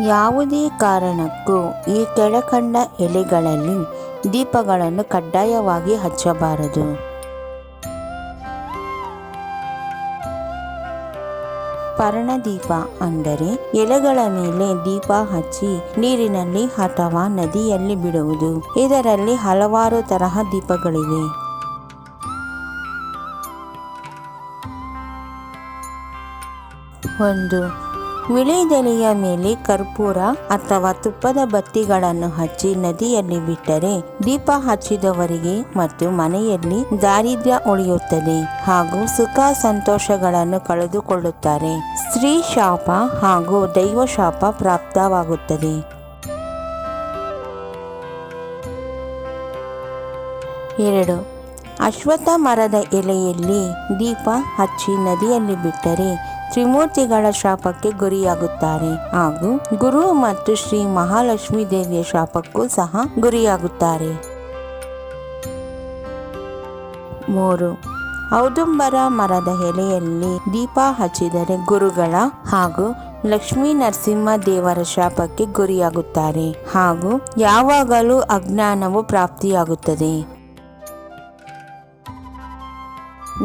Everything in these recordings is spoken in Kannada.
ಯಾವುದೇ ಕಾರಣಕ್ಕೂ ಈ ಕೆಳಕಂಡ ಎಲೆಗಳಲ್ಲಿ ದೀಪಗಳನ್ನು ಕಡ್ಡಾಯವಾಗಿ ಹಚ್ಚಬಾರದು. ಪರ್ಣದೀಪ ಅಂದರೆ ಎಲೆಗಳ ಮೇಲೆ ದೀಪ ಹಚ್ಚಿ ನೀರಿನಲ್ಲಿ ಅಥವಾ ನದಿಯಲ್ಲಿ ಬಿಡುವುದು. ಇದರಲ್ಲಿ ಹಲವಾರು ತರಹ ದೀಪಗಳಿವೆ. 1. ವಿಳೆದೆಲೆಯ ಮೇಲೆ ಕರ್ಪೂರ ಅಥವಾ ತುಪ್ಪದ ಬತ್ತಿಗಳನ್ನು ಹಚ್ಚಿ ನದಿಯಲ್ಲಿ ಬಿಟ್ಟರೆ ದೀಪ ಹಚ್ಚಿದವರಿಗೆ ಮತ್ತು ಮನೆಯಲ್ಲಿ ದಾರಿದ್ರ್ಯ ಉಳಿಯುತ್ತದೆ ಹಾಗೂ ಸುಖ ಸಂತೋಷಗಳನ್ನು ಕಳೆದುಕೊಳ್ಳುತ್ತಾರೆ. ಸ್ತ್ರೀ ಶಾಪ ಹಾಗೂ ದೈವ ಶಾಪ ಪ್ರಾಪ್ತವಾಗುತ್ತದೆ. 2. ಅಶ್ವತ್ಥ ಮರದ ಎಲೆಯಲ್ಲಿ ದೀಪ ಹಚ್ಚಿ ನದಿಯಲ್ಲಿ ಬಿಟ್ಟರೆ ತ್ರಿಮೂರ್ತಿಗಳ ಶಾಪಕ್ಕೆ ಗುರಿಯಾಗುತ್ತಾರೆ ಹಾಗೂ ಗುರು ಮತ್ತು ಶ್ರೀ ಮಹಾಲಕ್ಷ್ಮೀ ದೇವಿಯ ಶಾಪಕ್ಕೂ ಸಹ ಗುರಿಯಾಗುತ್ತಾರೆ. 3. ಔದುಂಬರ ಮರದ ಎಲೆಯಲ್ಲಿ ದೀಪ ಹಚ್ಚಿದರೆ ಗುರುಗಳ ಹಾಗೂ ಲಕ್ಷ್ಮೀ ನರಸಿಂಹ ದೇವರ ಶಾಪಕ್ಕೆ ಗುರಿಯಾಗುತ್ತಾರೆ ಹಾಗೂ ಯಾವಾಗಲೂ ಅಜ್ಞಾನವು ಪ್ರಾಪ್ತಿಯಾಗುತ್ತದೆ.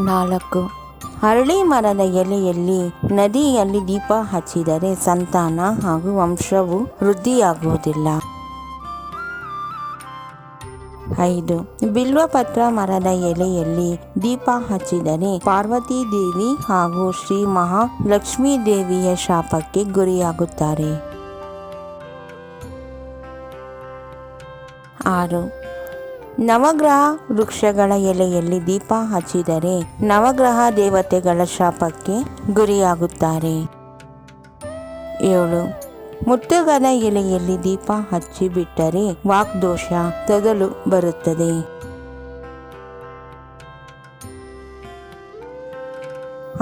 4. ಅರಳಿ ಮರದ ಎಲೆಯಲ್ಲಿ ನದಿಯಲ್ಲಿ ದೀಪ ಹಚ್ಚಿದರೆ ಸಂತಾನ ಹಾಗೂ ವಂಶವು ವೃದ್ಧಿಯಾಗುವುದಿಲ್ಲ. 5. ಬಿಲ್ವಪತ್ರ ಮರದ ಎಲೆಯಲ್ಲಿ ದೀಪ ಹಚ್ಚಿದರೆ ಪಾರ್ವತಿ ದೇವಿ ಹಾಗೂ ಶ್ರೀ ಮಹಾಲಕ್ಷ್ಮೀ ದೇವಿಯ ಶಾಪಕ್ಕೆ ಗುರಿಯಾಗುತ್ತಾರೆ. 6. ನವಗ್ರಹ ವೃಕ್ಷಗಳ ಎಲೆಯಲ್ಲಿ ದೀಪ ಹಚ್ಚಿದರೆ ನವಗ್ರಹ ದೇವತೆಗಳ ಶಾಪಕ್ಕೆ ಗುರಿಯಾಗುತ್ತಾರೆ. 7. ಮುತ್ತುಗದ ಎಲೆಯಲ್ಲಿ ದೀಪ ಹಚ್ಚಿ ಬಿಟ್ಟರೆ ವಾಗ್ದೋಷ ತೊದಲು ಬರುತ್ತದೆ.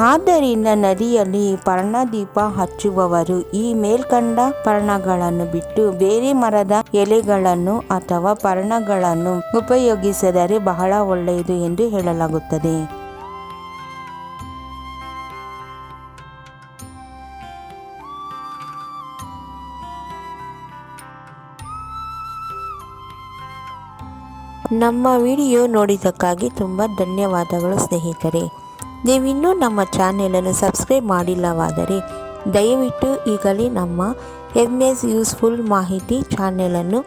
ಆದ್ದರಿಂದ ನದಿಯಲ್ಲಿ ಪರ್ಣದೀಪ ಹಚ್ಚುವವರು ಈ ಮೇಲ್ಕಂಡ ಪರ್ಣಗಳನ್ನು ಬಿಟ್ಟು ಬೇರೆ ಮರದ ಎಲೆಗಳನ್ನು ಅಥವಾ ಪರ್ಣಗಳನ್ನು ಉಪಯೋಗಿಸಿದರೆ ಬಹಳ ಒಳ್ಳೆಯದು ಎಂದು ಹೇಳಲಾಗುತ್ತದೆ. ನಮ್ಮ ವಿಡಿಯೋ ನೋಡಿದ್ದಕ್ಕಾಗಿ ತುಂಬ ಧನ್ಯವಾದಗಳು ಸ್ನೇಹಿತರೆ. ನೀವಿನ್ನೂ ನಮ್ಮ ಚಾನೆಲನ್ನು ಸಬ್ಸ್ಕ್ರೈಬ್ ಮಾಡಿಲ್ಲವಾದರೆ ದಯವಿಟ್ಟು ಈಗಲೇ ನಮ್ಮ MS ಯೂಸ್ಫುಲ್ ಮಾಹಿತಿ ಚಾನೆಲನ್ನು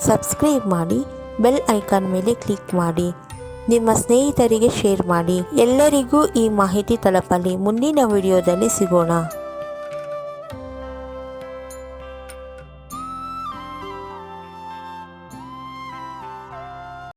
ಸಬ್ಸ್ಕ್ರೈಬ್ ಮಾಡಿ, ಬೆಲ್ ಐಕಾನ್ ಮೇಲೆ ಕ್ಲಿಕ್ ಮಾಡಿ, ನಿಮ್ಮ ಸ್ನೇಹಿತರಿಗೆ ಶೇರ್ ಮಾಡಿ. ಎಲ್ಲರಿಗೂ ಈ ಮಾಹಿತಿ ತಲುಪಲಿ. ಮುಂದಿನ ವಿಡಿಯೋದಲ್ಲಿ ಸಿಗೋಣ.